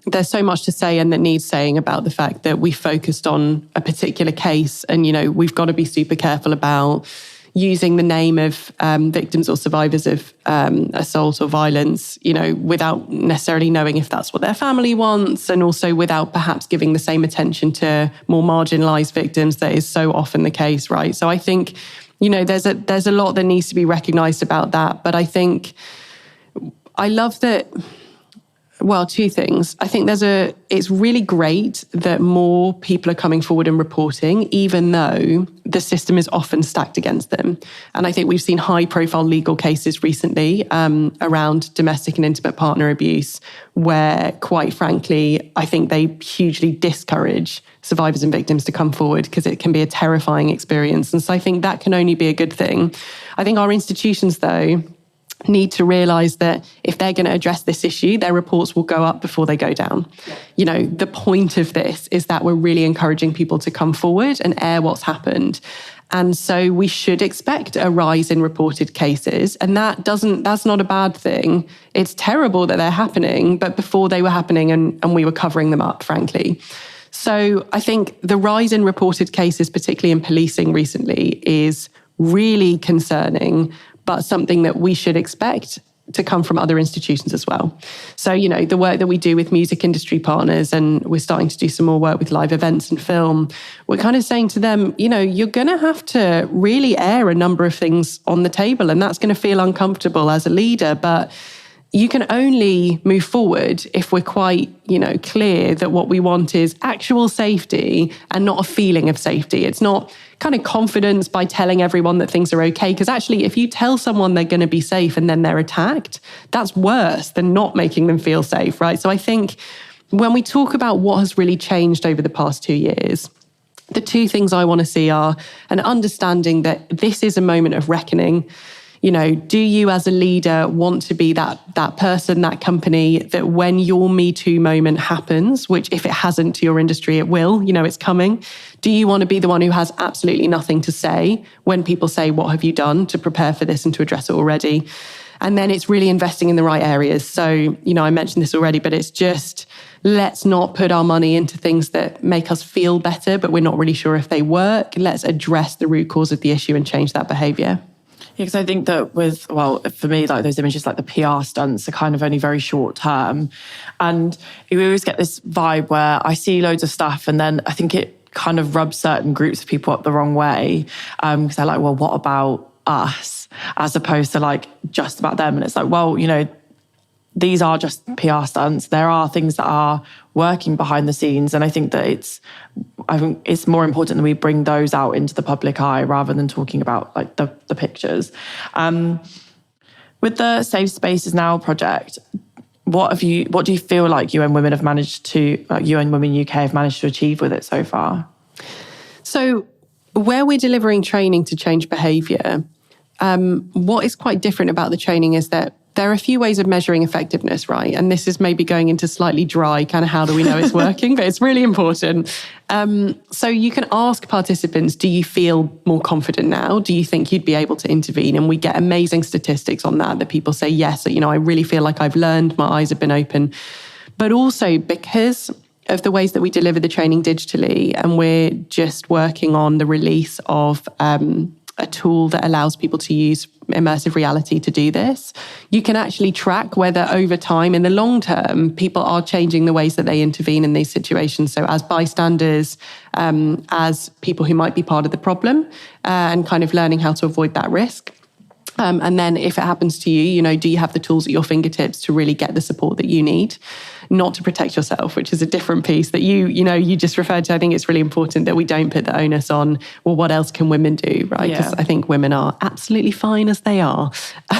There's so much to say and that needs saying about the fact that we focused on a particular case. And, we've got to be super careful about using the name of victims or survivors of assault or violence, without necessarily knowing if that's what their family wants, and also without perhaps giving the same attention to more marginalised victims that is so often the case, right? So I think... there's a lot that needs to be recognised about that. But I think I love that. Well, two things. I think it's really great that more people are coming forward and reporting, even though the system is often stacked against them. And I think we've seen high-profile legal cases recently around domestic and intimate partner abuse, where, quite frankly, I think they hugely discourage survivors and victims to come forward because it can be a terrifying experience. And so I think that can only be a good thing. I think our institutions, though, need to realise that if they're going to address this issue, their reports will go up before they go down. Yeah. The point of this is that we're really encouraging people to come forward and air what's happened. And so we should expect a rise in reported cases. And that's not a bad thing. It's terrible that they're happening, but before they were happening and we were covering them up, frankly. So I think the rise in reported cases, particularly in policing recently, is really concerning, but something that we should expect to come from other institutions as well. So, the work that we do with music industry partners, and we're starting to do some more work with live events and film, we're kind of saying to them, you're going to have to really air a number of things on the table, and that's going to feel uncomfortable as a leader, but you can only move forward if we're quite, clear that what we want is actual safety and not a feeling of safety. It's not kind of confidence by telling everyone that things are okay. Because actually, if you tell someone they're going to be safe and then they're attacked, that's worse than not making them feel safe, right? So I think when we talk about what has really changed over the past 2 years, the two things I want to see are an understanding that this is a moment of reckoning. Do you as a leader want to be that person, that company, that when your Me Too moment happens, which if it hasn't to your industry, it will, it's coming. Do you want to be the one who has absolutely nothing to say when people say, what have you done to prepare for this and to address it already? And then it's really investing in the right areas. So, I mentioned this already, but it's just, let's not put our money into things that make us feel better, but we're not really sure if they work. Let's address the root cause of the issue and change that behavior. Yeah, because I think that for me, like those images, like the PR stunts are kind of only very short term. And we always get this vibe where I see loads of stuff and then I think it kind of rubs certain groups of people up the wrong way. Because they're like, well, what about us? As opposed to like just about them. And it's like, well, these are just PR stunts. There are things that are working behind the scenes. And I think that it's more important that we bring those out into the public eye rather than talking about like the pictures. With the Safe Spaces Now project, what do you feel like UN Women UK have managed to achieve with it so far? So where we're delivering training to change behaviour, what is quite different about the training is that there are a few ways of measuring effectiveness, right? And this is maybe going into slightly dry, kind of how do we know it's working, but it's really important. So you can ask participants, do you feel more confident now? Do you think you'd be able to intervene? And we get amazing statistics on that people say, yes, I really feel like I've learned, my eyes have been open. But also because of the ways that we deliver the training digitally, and we're just working on the release of a tool that allows people to use immersive reality to do this, you can actually track whether over time, in the long term, people are changing the ways that they intervene in these situations. So as bystanders, as people who might be part of the problem, and kind of learning how to avoid that risk. And then if it happens to you, do you have the tools at your fingertips to really get the support that you need? Not to protect yourself, which is a different piece that you just referred to. I think it's really important that we don't put the onus on, well, what else can women do, right? Because I think women are absolutely fine as they are.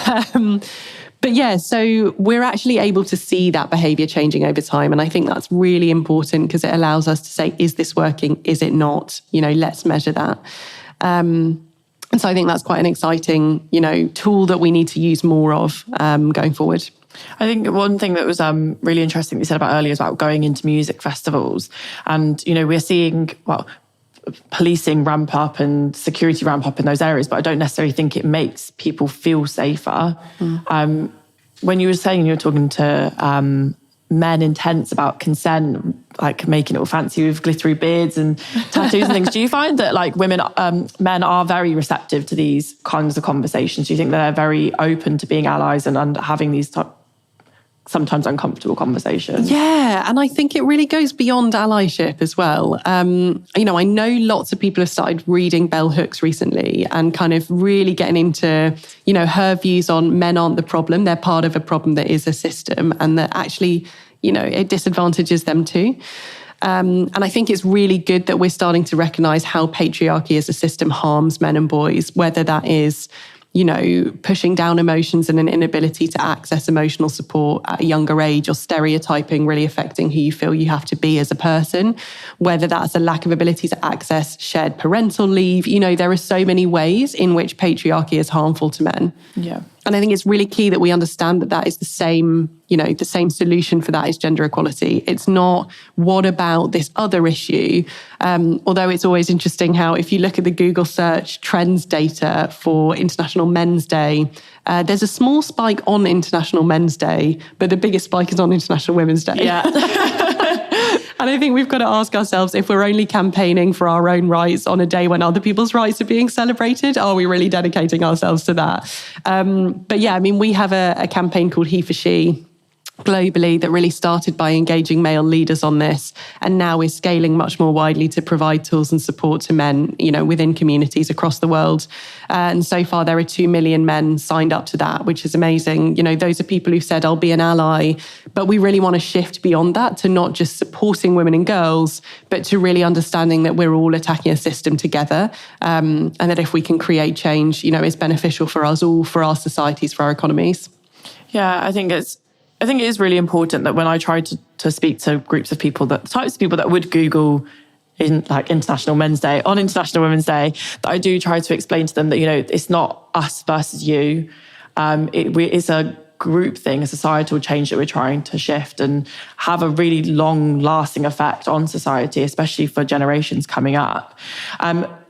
But yeah, so we're actually able to see that behaviour changing over time. And I think that's really important because it allows us to say, is this working? Is it not? Let's measure that. And so I think that's quite an exciting, tool that we need to use more of going forward. I think one thing that was really interesting that you said about earlier is about going into music festivals. And, we're seeing, policing ramp up and security ramp up in those areas, but I don't necessarily think it makes people feel safer. When you were saying you were talking to men in tents about consent, like making it all fancy with glittery beards and tattoos and things, do you find that like men are very receptive to these kinds of conversations? Do you think they're very open to being allies and having these sometimes uncomfortable conversations? Yeah, and I think it really goes beyond allyship as well. I know lots of people have started reading Bell Hooks recently and kind of really getting into, her views on men aren't the problem. They're part of a problem that is a system, and that actually, it disadvantages them too. And I think it's really good that we're starting to recognise how patriarchy as a system harms men and boys, whether that is pushing down emotions and an inability to access emotional support at a younger age, or stereotyping really affecting who you feel you have to be as a person, whether that's a lack of ability to access shared parental leave. There are so many ways in which patriarchy is harmful to men. Yeah. And I think it's really key that we understand that that is the same, the same solution for that is gender equality. It's not, what about this other issue? Although it's always interesting how if you look at the Google search trends data for International Men's Day, there's a small spike on International Men's Day, but the biggest spike is on International Women's Day. Yeah. And I think we've got to ask ourselves, if we're only campaigning for our own rights on a day when other people's rights are being celebrated, are we really dedicating ourselves to that? But yeah, I mean, we have a campaign called He for She globally that really started by engaging male leaders on this and now is scaling much more widely to provide tools and support to men, within communities across the world. And so far there are 2 million men signed up to that, which is amazing. Those are people who said, I'll be an ally, but we really want to shift beyond that to not just supporting women and girls, but to really understanding that we're all attacking a system together. And that if we can create change, it's beneficial for us all, for our societies, for our economies. Yeah, I think it is really important that when I try to speak to groups of people, the types of people that would Google in like International Men's Day, on International Women's Day, that I do try to explain to them that, it's not us versus you. It's a group thing, a societal change that we're trying to shift and have a really long lasting effect on society, especially for generations coming up.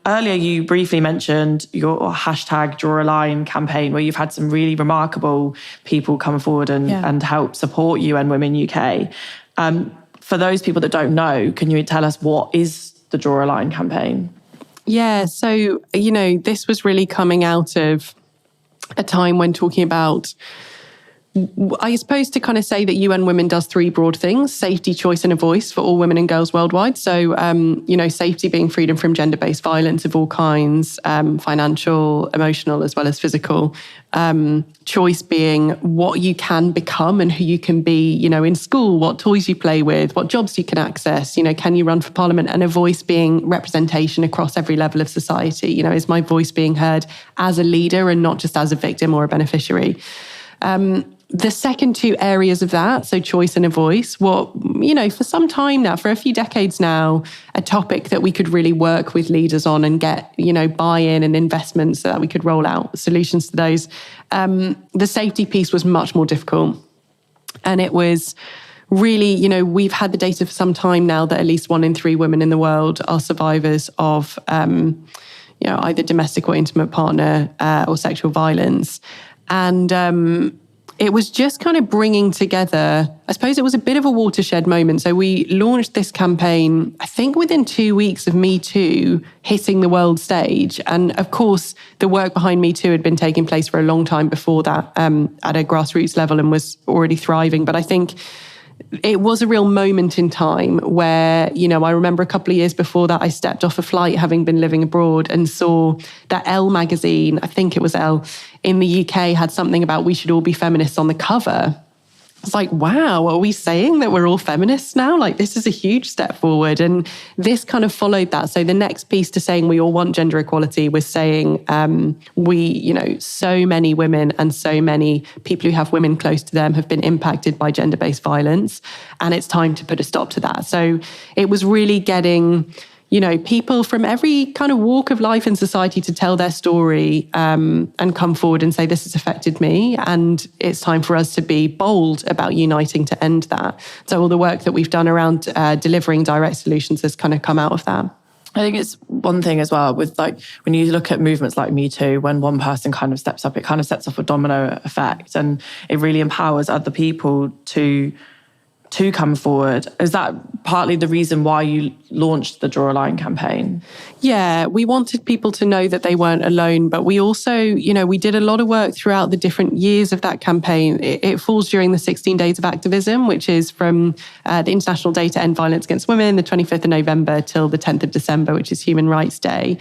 Earlier, you briefly mentioned your hashtag Draw a Line campaign, where you've had some really remarkable people come forward and help support UN Women UK. For those people that don't know, can you tell us what is the Draw a Line campaign? Yeah, so, this was really coming out of a time when talking about, I suppose, to kind of say that UN Women does 3 broad things: safety, choice, and a voice for all women and girls worldwide. So, safety being freedom from gender-based violence of all kinds, financial, emotional, as well as physical. Choice being what you can become and who you can be, in school, what toys you play with, what jobs you can access, can you run for parliament? And a voice being representation across every level of society. Is my voice being heard as a leader and not just as a victim or a beneficiary? The second 2 areas of that, so choice and a voice, for some time now, for a few decades now, a topic that we could really work with leaders on and get, buy-in and investment so that we could roll out solutions to those. The safety piece was much more difficult. And it was really, we've had the data for some time now that at least 1 in 3 women in the world are survivors of, either domestic or intimate partner or sexual violence. And it was just kind of bringing together, I suppose it was a bit of a watershed moment. So we launched this campaign, I think within 2 weeks of Me Too hitting the world stage. And of course, the work behind Me Too had been taking place for a long time before that at a grassroots level and was already thriving. But I think it was a real moment in time where, I remember a couple of years before that, I stepped off a flight having been living abroad and saw that Elle magazine, I think it was Elle, in the UK had something about we should all be feminists on the cover. It's like, wow, are we saying that we're all feminists now? Like, this is a huge step forward. And this kind of followed that. So the next piece to saying we all want gender equality was saying so many women and so many people who have women close to them have been impacted by gender-based violence. And it's time to put a stop to that. So it was really getting people from every kind of walk of life in society to tell their story and come forward and say, this has affected me. And it's time for us to be bold about uniting to end that. So all the work that we've done around delivering direct solutions has kind of come out of that. I think it's one thing as well with when you look at movements like Me Too, when one person kind of steps up, it kind of sets off a domino effect and it really empowers other people to come forward. Is that partly the reason why you launched the Draw a Line campaign? Yeah, we wanted people to know that they weren't alone, but we also, we did a lot of work throughout the different years of that campaign. It falls during the 16 Days of Activism, which is from the International Day to End Violence Against Women, the 25th of November till the 10th of December, which is Human Rights Day.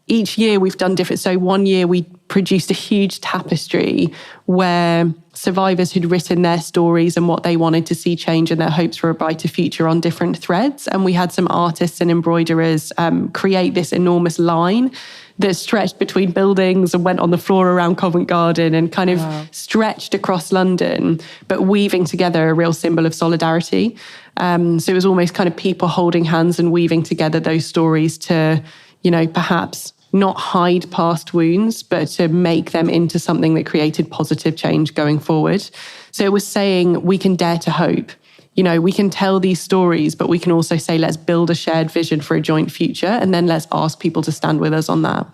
Each year we've done different. So one year we produced a huge tapestry where survivors who'd written their stories and what they wanted to see change and their hopes for a brighter future on different threads. And we had some artists and embroiderers create this enormous line that stretched between buildings and went on the floor around Covent Garden and kind of stretched across London, but weaving together a real symbol of solidarity. So it was almost kind of people holding hands and weaving together those stories to, perhaps not hide past wounds, but to make them into something that created positive change going forward. So it was saying we can dare to hope. We can tell these stories, but we can also say, let's build a shared vision for a joint future. And then let's ask people to stand with us on that.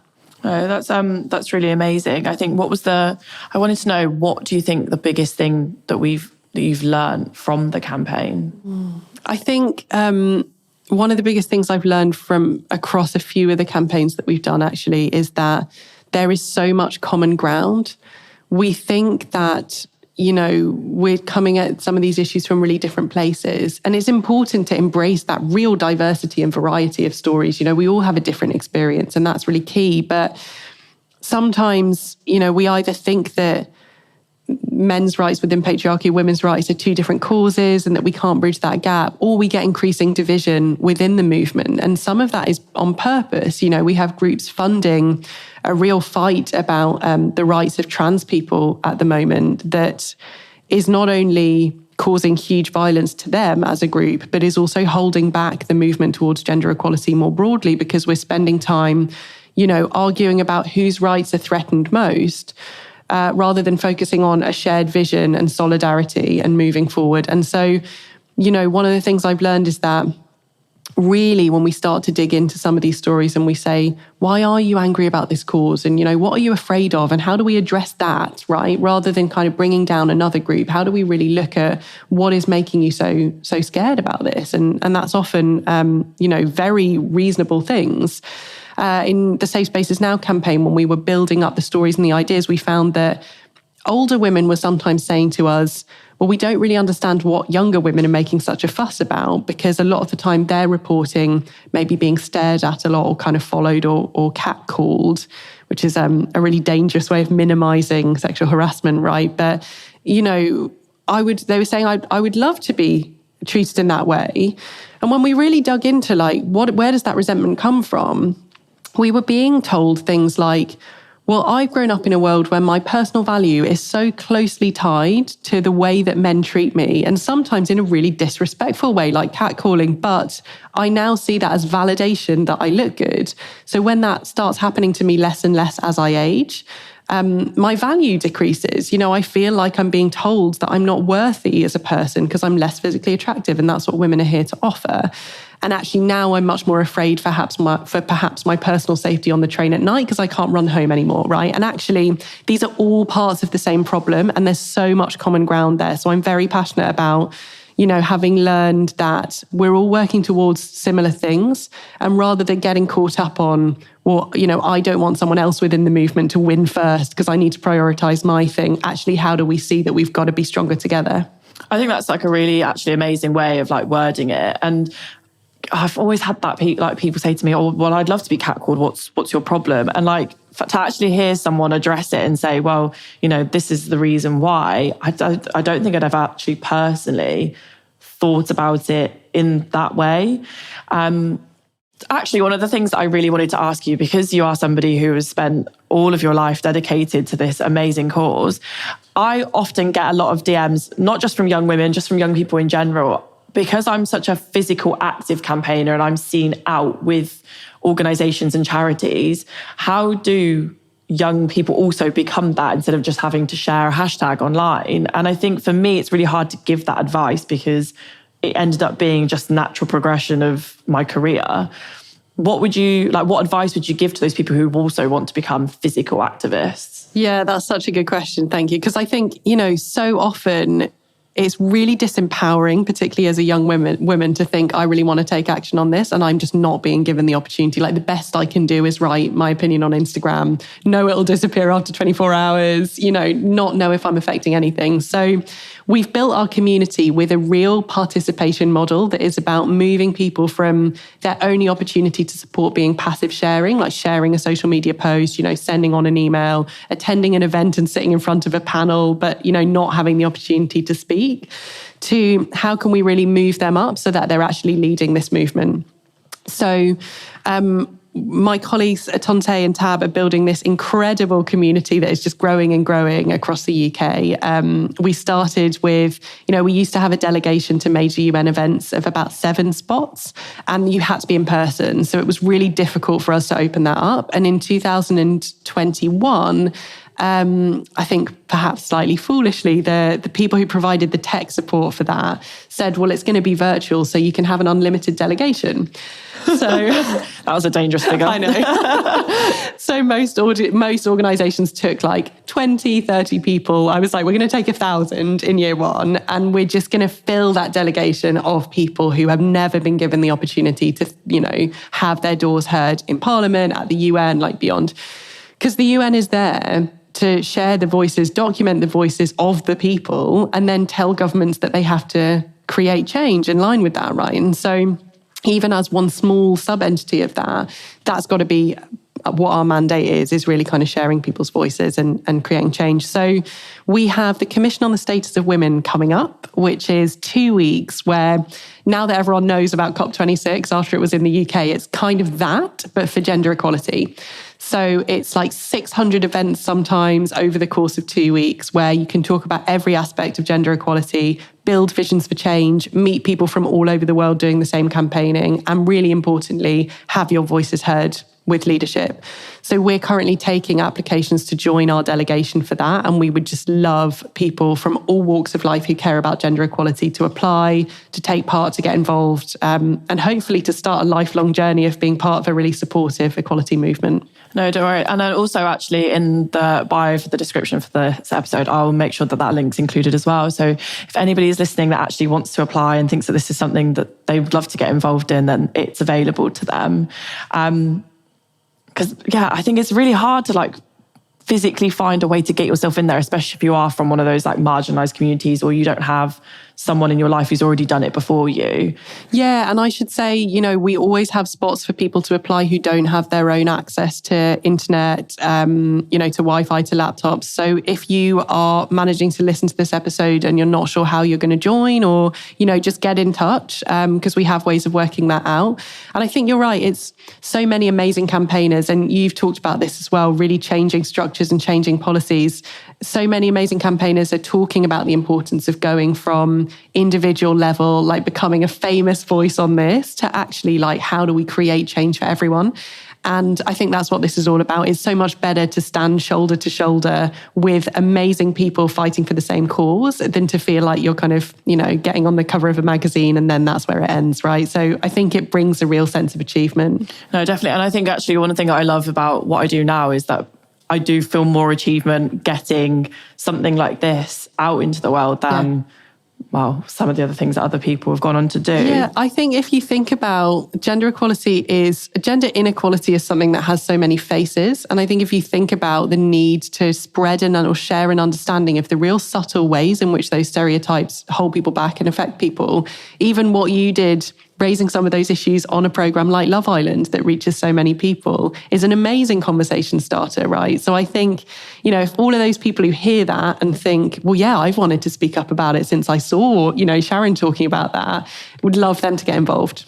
Oh, that's really amazing. I think I wanted to know, what do you think the biggest thing that you've learned from the campaign? I think one of the biggest things I've learned from across a few of the campaigns that we've done actually is that there is so much common ground. We think that we're coming at some of these issues from really different places. And it's important to embrace that real diversity and variety of stories. We all have a different experience, and that's really key. But sometimes, we either think that men's rights within patriarchy, women's rights are two different causes and that we can't bridge that gap, or we get increasing division within the movement. And some of that is on purpose. We have groups funding a real fight about the rights of trans people at the moment that is not only causing huge violence to them as a group, but is also holding back the movement towards gender equality more broadly, because we're spending time, arguing about whose rights are threatened most, rather than focusing on a shared vision and solidarity and moving forward. And so, one of the things I've learned is that really when we start to dig into some of these stories and we say, why are you angry about this cause? And, what are you afraid of? And how do we address that, right? Rather than kind of bringing down another group, how do we really look at what is making you so scared about this? And that's often, very reasonable things. In the Safe Spaces Now campaign, when we were building up the stories and the ideas, we found that older women were sometimes saying to us, well, we don't really understand what younger women are making such a fuss about, because a lot of the time they're reporting maybe being stared at a lot or kind of followed or catcalled, which is a really dangerous way of minimizing sexual harassment, right? But, they were saying, I would love to be treated in that way. And when we really dug into where does that resentment come from? We were being told things like, well, I've grown up in a world where my personal value is so closely tied to the way that men treat me, and sometimes in a really disrespectful way, like catcalling, but I now see that as validation that I look good. So when that starts happening to me less and less as I age, my value decreases. I feel like I'm being told that I'm not worthy as a person because I'm less physically attractive, and that's what women are here to offer. And actually now I'm much more afraid for perhaps my personal safety on the train at night because I can't run home anymore, right? And actually these are all parts of the same problem, and there's so much common ground there. So I'm very passionate about, having learned that we're all working towards similar things, and rather than getting caught up on, well, I don't want someone else within the movement to win first because I need to prioritize my thing. Actually, how do we see that we've got to be stronger together? I think that's a really actually amazing way of wording it. And I've always had that people say to me, oh, well, I'd love to be catcalled. What's your problem? And to actually hear someone address it and say, well, this is the reason why, I don't think I'd have actually personally thought about it in that way. Actually, one of the things that I really wanted to ask you, because you are somebody who has spent all of your life dedicated to this amazing cause, I often get a lot of DMs, not just from young women, just from young people in general, because I'm such a physical, active campaigner and I'm seen out with organisations and charities. How do young people also become that instead of just having to share a hashtag online? And I think for me, it's really hard to give that advice because it ended up being just natural progression of my career. What advice would you give to those people who also want to become physical activists? Yeah, that's such a good question. Thank you. Because I think, so often it's really disempowering, particularly as a young woman, to think I really want to take action on this and I'm just not being given the opportunity. The best I can do is write my opinion on Instagram, know it'll disappear after 24 hours, not know if I'm affecting anything. So we've built our community with a real participation model that is about moving people from their only opportunity to support being passive sharing, like sharing a social media post, sending on an email, attending an event and sitting in front of a panel, but, not having the opportunity to speak, to how can we really move them up so that they're actually leading this movement. So my colleagues Tonte and Tab are building this incredible community that is just growing and growing across the UK. We started with, we used to have a delegation to major UN events of about 7 spots, and you had to be in person. So it was really difficult for us to open that up. And in 2021, I think perhaps slightly foolishly, the people who provided the tech support for that said, well, it's going to be virtual, so you can have an unlimited delegation. So that was a dangerous figure. I know. So most organizations took like 20, 30 people. I was like, we're going to take 1,000 in year 1, and we're just going to fill that delegation of people who have never been given the opportunity to, have their doors heard in Parliament, at the UN, like beyond. Because the UN is there to share the voices, document the voices of the people, and then tell governments that they have to create change in line with that, right? And so even as one small sub-entity of that, that's got to be what our mandate is really kind of sharing people's voices and creating change. So we have the Commission on the Status of Women coming up, which is 2 weeks where, now that everyone knows about COP26 after it was in the UK, it's kind of that, but for gender equality. So it's like 600 events sometimes over the course of 2 weeks where you can talk about every aspect of gender equality, build visions for change, meet people from all over the world doing the same campaigning, and really importantly, have your voices heard with leadership. So we're currently taking applications to join our delegation for that. And we would just love people from all walks of life who care about gender equality to apply, to take part, to get involved, and hopefully to start a lifelong journey of being part of a really supportive equality movement. No, don't worry. And then also actually in the bio for the description for this episode, I'll make sure that link's included as well. So if anybody is listening that actually wants to apply and thinks that this is something that they would love to get involved in, then it's available to them. Because, I think it's really hard to physically find a way to get yourself in there, especially if you are from one of those marginalised communities or you don't have someone in your life who's already done it before you. Yeah, and I should say, we always have spots for people to apply who don't have their own access to internet, to Wi-Fi, to laptops. So if you are managing to listen to this episode and you're not sure how you're going to join, or, just get in touch, because we have ways of working that out. And I think you're right. It's so many amazing campaigners, and you've talked about this as well, really changing structures and changing policies. So many amazing campaigners are talking about the importance of going from individual level, becoming a famous voice on this, to actually how do we create change for everyone? And I think that's what this is all about. It's so much better to stand shoulder to shoulder with amazing people fighting for the same cause than to feel like you're kind of, getting on the cover of a magazine and then that's where it ends, right? So I think it brings a real sense of achievement. No, definitely. And I think actually one thing that I love about what I do now is that I do feel more achievement getting something like this out into the world than some of the other things that other people have gone on to do. Yeah, I think if you think about gender inequality is something that has so many faces. And I think if you think about the need to spread or share an understanding of the real subtle ways in which those stereotypes hold people back and affect people, even what you did raising some of those issues on a program like Love Island that reaches so many people is an amazing conversation starter, right? So I think, if all of those people who hear that and think, well, yeah, I've wanted to speak up about it since I saw, Sharon talking about that, would love them to get involved.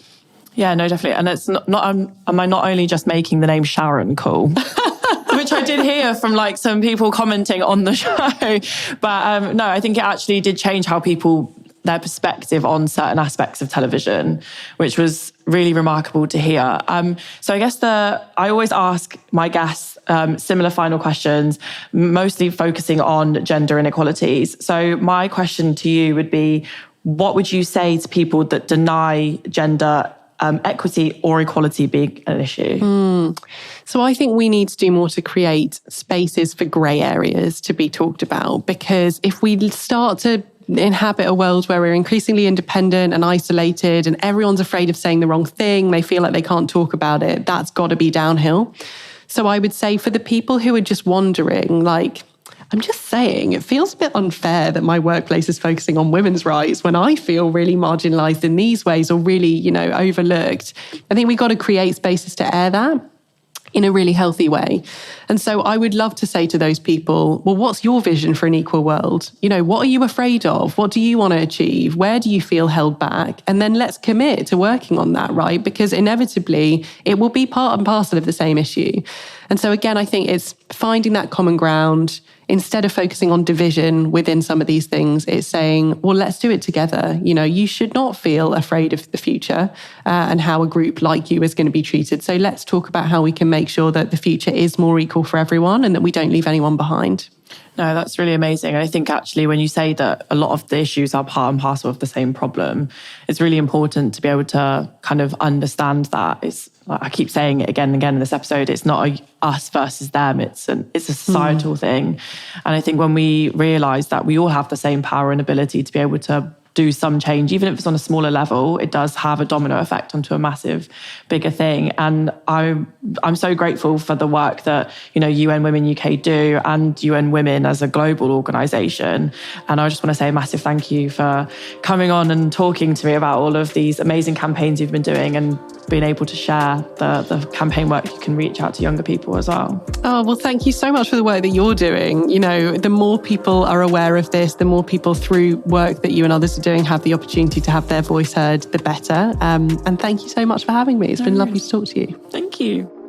Yeah, no, definitely. And it's not am I not only just making the name Sharon cool, which I did hear from some people commenting on the show. But no, I think it actually did change how their perspective on certain aspects of television, which was really remarkable to hear. So I guess I always ask my guests similar final questions, mostly focusing on gender inequalities. So my question to you would be, what would you say to people that deny gender equity or equality being an issue? So I think we need to do more to create spaces for grey areas to be talked about, because if we start to inhabit a world where we're increasingly independent and isolated and everyone's afraid of saying the wrong thing, they feel like they can't talk about it, that's got to be downhill. So I would say for the people who are just wondering, I'm just saying, it feels a bit unfair that my workplace is focusing on women's rights when I feel really marginalised in these ways or really, overlooked. I think we've got to create spaces to air that. in a really healthy way. And so I would love to say to those people, well, what's your vision for an equal world? What are you afraid of? What do you want to achieve? Where do you feel held back? And then let's commit to working on that, right? Because inevitably it will be part and parcel of the same issue. And so again, I think it's finding that common ground. Instead of focusing on division within some of these things, it's saying, well, let's do it together. You should not feel afraid of the future and how a group like you is going to be treated. So let's talk about how we can make sure that the future is more equal for everyone and that we don't leave anyone behind. No, that's really amazing. And I think actually when you say that a lot of the issues are part and parcel of the same problem, it's really important to be able to kind of understand that. I keep saying it again and again in this episode, it's not a us versus them, it's a societal thing. And I think when we realise that we all have the same power and ability to be able to do some change, even if it's on a smaller level, it does have a domino effect onto a massive, bigger thing. And I'm so grateful for the work that UN Women UK do and UN Women as a global organisation. And I just want to say a massive thank you for coming on and talking to me about all of these amazing campaigns you've been doing and being able to share the campaign work. You can reach out to younger people as well. Oh, well, thank you so much for the work that you're doing. The more people are aware of this, the more people through work that you and others are doing have the opportunity to have their voice heard, the better. And thank you so much for having me. It's been lovely to talk to you. Thank you.